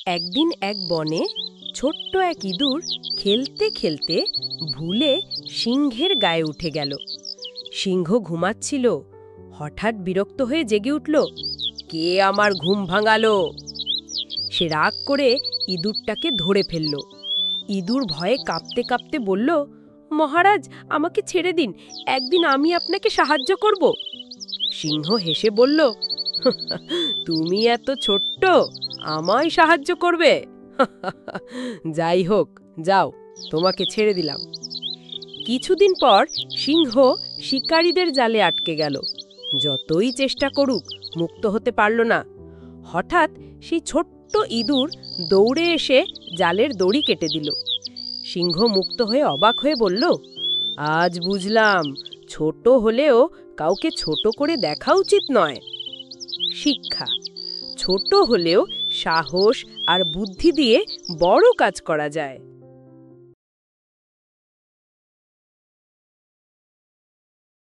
একদিন এক বনে ছোট্ট এক ইঁদুর খেলতে খেলতে ভুলে সিংহের গায়ে উঠে গেল। সিংহ ঘুমাচ্ছিল, হঠাৎ বিরক্ত হয়ে জেগে উঠল। কে আমার ঘুম ভাঙালো? সে রাগ করে ইঁদুরটাকে ধরে ফেলল। ইঁদুর ভয়ে কাঁপতে কাঁপতে বলল, মহারাজ, আমাকে ছেড়ে দিন, একদিন আমি আপনাকে সাহায্য করব। সিংহ হেসে বলল, তুমি এত ছোট্ট, আমায় সাহায্য করবে? যাই হোক, যাও, তোমাকে ছেড়ে দিলাম। কিছুদিন পর সিংহ শিকারীদের জালে আটকে গেল। যতই চেষ্টা করুক মুক্ত হতে পারল না। হঠাৎ সেই ছোট্ট ইঁদুর দৌড়ে এসে জালের দড়ি কেটে দিল। সিংহ মুক্ত হয়ে অবাক হয়ে বলল, আজ বুঝলাম ছোট হলেও কাউকে ছোট করে দেখা উচিত নয়। শিক্ষা: ছোট হলেও সাহস আর বুদ্ধি দিয়ে বড় কাজ করা যায়।